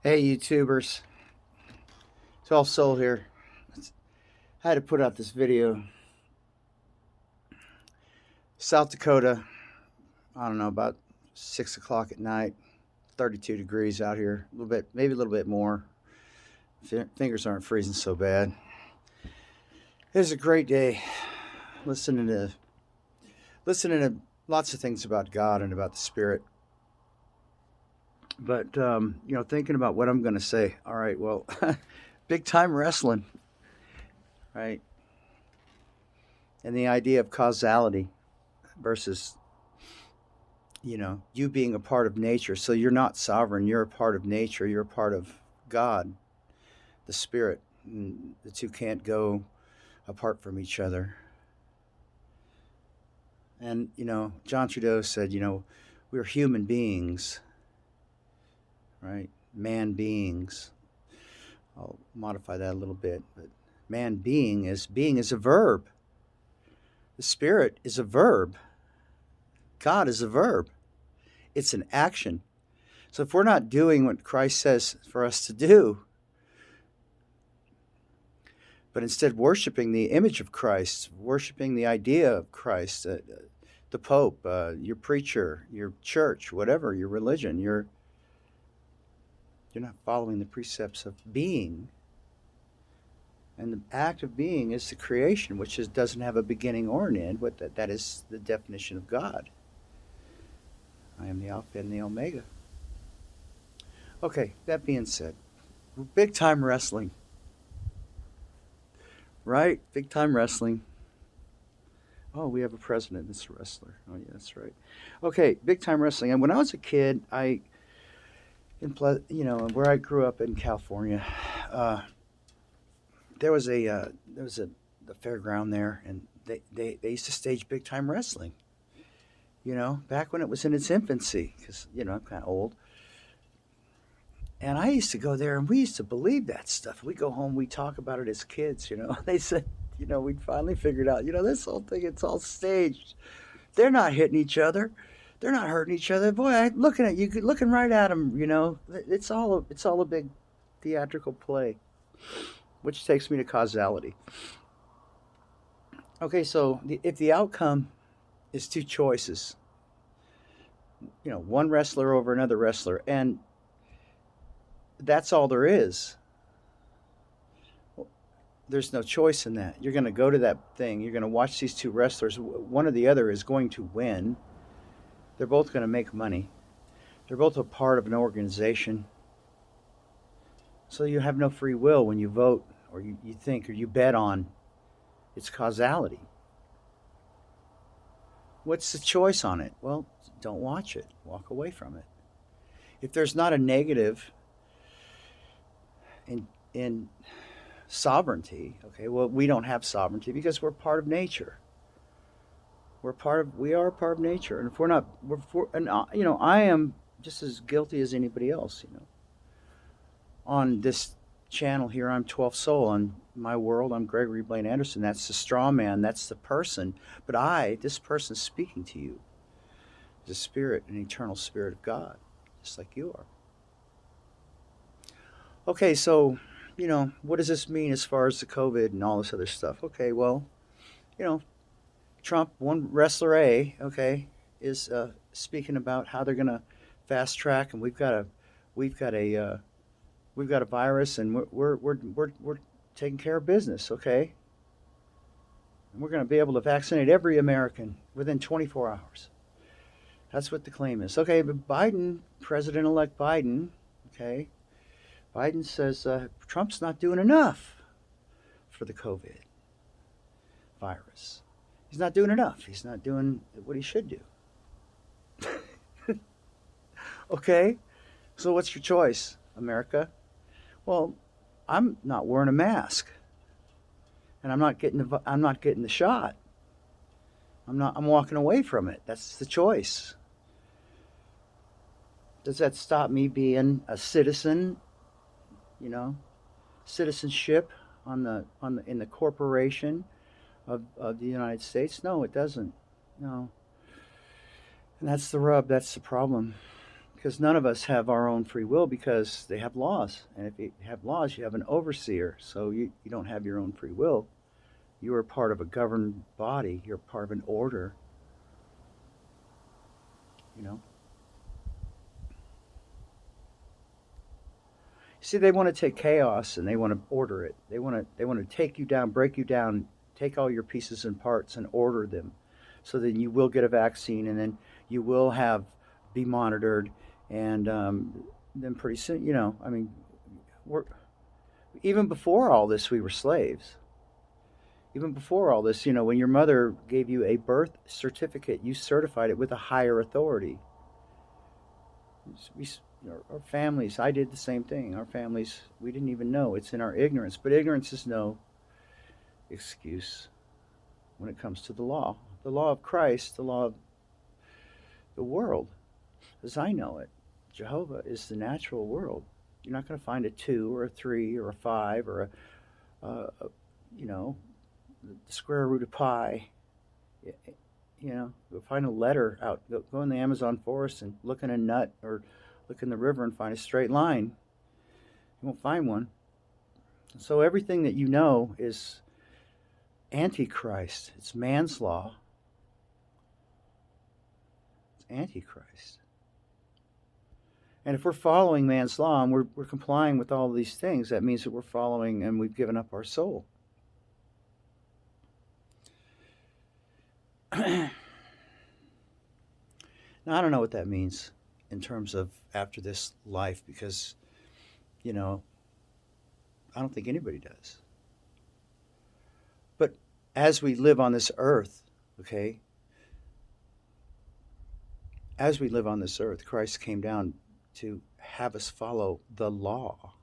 Hey, YouTubers. 12 Soul here. I had to put out this video. South Dakota, I don't know, about 6 o'clock at night, 32 degrees out here. A little bit, maybe a little bit more. Fingers aren't freezing so bad. It was a great day listening to lots of things about God and about the Spirit. But, thinking about what I'm going to say. All right, well, big time wrestling, right? And the idea of causality versus you being a part of nature. So you're not sovereign, you're a part of nature, you're a part of God, the Spirit. And the two can't go apart from each other. And John Trudeau said, we're human beings, right? Man beings. I'll modify that a little bit, but being is a verb. The Spirit is a verb. God is a verb. It's an action. So if we're not doing what Christ says for us to do, but instead worshiping the image of Christ, worshiping the idea of Christ, the Pope, your preacher, your church, whatever, your religion, you're not following the precepts of being. And the act of being is the creation, which doesn't have a beginning or an end, but that is the definition of God. I am the Alpha and the Omega. Okay, that being said, big time wrestling. Right? Big time wrestling. Oh, we have a president that's a wrestler. Oh, yeah, that's right. Okay, big time wrestling. And when I was a kid, where I grew up in California, there was the fairground there, and they used to stage big time wrestling. Back when it was in its infancy, because I'm kind of old. And I used to go there, and we used to believe that stuff. We go home, we talk about it as kids. They said, we'd finally figured out, this whole thing, it's all staged. They're not hitting each other. They're not hurting each other. Boy, I'm looking at you, looking right at them. It's all a big theatrical play, which takes me to causality. Okay, so if the outcome is two choices, one wrestler over another wrestler, and that's all there is. There's no choice in that. You're going to go to that thing. You're going to watch these two wrestlers. One or the other is going to win. They're both going to make money. They're both a part of an organization. So you have no free will when you vote or you think or you bet on its causality. What's the choice on it? Well, don't watch it. Walk away from it. If there's not a negative in sovereignty, okay, well, we don't have sovereignty because we're part of nature. We are a part of nature, and if we're not, I am just as guilty as anybody else. On this channel here, I'm 12 Soul. On my world, I'm Gregory Blaine Anderson. That's the straw man. That's the person. But this person speaking to you, is a spirit, an eternal spirit of God, just like you are. Okay, so, what does this mean as far as the COVID and all this other stuff? Okay, well, Trump, one wrestler A, okay, is speaking about how they're going to fast track, and we've got a virus, and we're taking care of business, okay, and we're going to be able to vaccinate every American within 24 hours. That's what the claim is. Okay, but President-elect Biden, okay, Biden says Trump's not doing enough for the COVID virus. He's not doing enough. He's not doing what he should do. Okay, so what's your choice, America? Well, I'm not wearing a mask, and I'm not getting the shot. I'm walking away from it. That's the choice. Does that stop me being a citizen? Citizenship in the corporation of the United States? No, it doesn't. No. And that's the rub. That's the problem. because none of us have our own free will because they have laws. And if you have laws, you have an overseer. So you don't have your own free will. You are part of a governed body. You're part of an order, you know. See, they want to take chaos and they want to order it. They want to take you down, break you down, take all your pieces and parts and order them, so then you will get a vaccine and then you will have be monitored, and then pretty soon, I mean, we're even before all this we were slaves. Even before all this, when your mother gave you a birth certificate, you certified it with a higher authority. We, our families, I did the same thing. Our families, we didn't even know. It's in our ignorance. But ignorance is no excuse when it comes to the law. The law of Christ, the law of the world, as I know it. Jehovah is the natural world. You're not going to find a 2 or a 3 or a 5 or a you know, the square root of pi. Go find a letter out. Go in the Amazon forest and look in a nut or look in the river and find a straight line. You won't find one. So everything that you know is antichrist. It's man's law. It's antichrist. And if we're following man's law and we're complying with all of these things, that means that we're following and we've given up our soul. Now, I don't know what that means in terms of after this life because, I don't think anybody does. But as we live on this earth, okay, as we live on this earth, Christ came down to have us follow the law.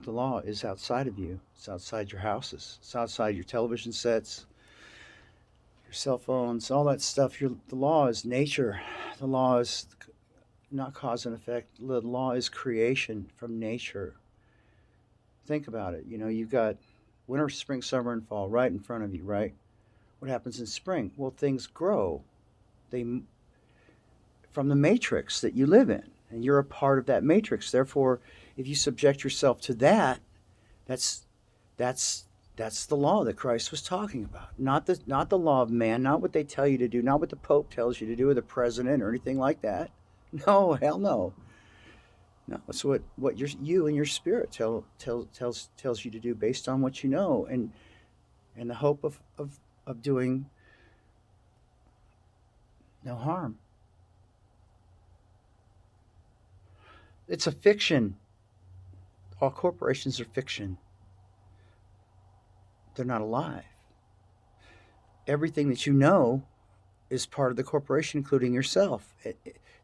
The law is outside of you. It's outside your houses. It's outside your television sets, your cell phones, all that stuff. The law is nature. The law is not cause and effect. The law is creation from nature. Think about it. You've got winter, spring, summer, and fall right in front of you, right? What happens in spring? Well, things grow. They from the matrix that you live in, and you're a part of that matrix. Therefore, if you subject yourself to that, that's the law that Christ was talking about. Not the law of man, not what they tell you to do, not what the Pope tells you to do, or the president, or anything like that. No, hell no. No, it's what you and your spirit tells you to do based on what you know, and the hope of doing no harm. It's a fiction. All corporations are fiction. They're not alive. Everything that you know is part of the corporation, including yourself.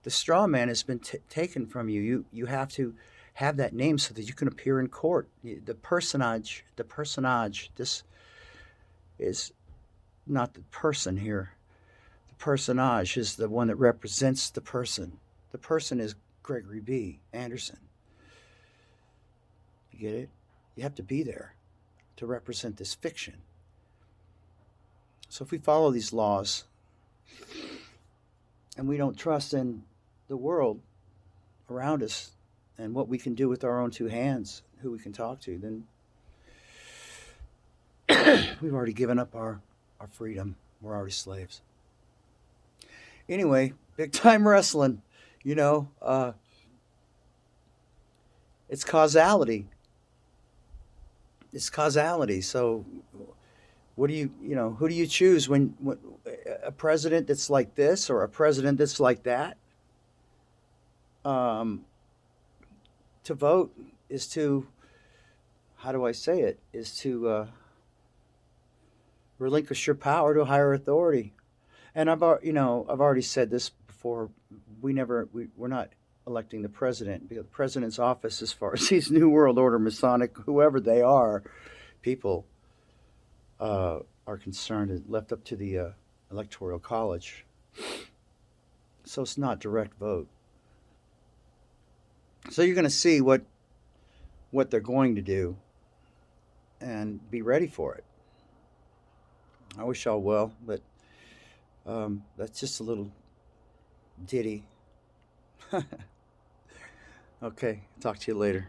The straw man has been taken from you. You have to have that name so that you can appear in court. The personage. This is not the person here. The personage is the one that represents the person. The person is Gregory B. Anderson. You get it? You have to be there to represent this fiction. So if we follow these laws and we don't trust in the world around us and what we can do with our own 2 hands, who we can talk to, then we've already given up our freedom. We're already slaves. Anyway, big time wrestling. It's causality. It's causality. So, who do you choose when a president that's like this or a president that's like that? To vote is to, how do I say it? Is to relinquish your power to a higher authority. And I've already said this before. We're not electing the president, because the president's office, as far as these New World Order, Masonic, whoever they are, people are concerned, is left up to the Electoral College. So it's not direct vote. So you're going to see what they're going to do and be ready for it. I wish y'all well, but that's just a little Did he? Okay. Talk to you later.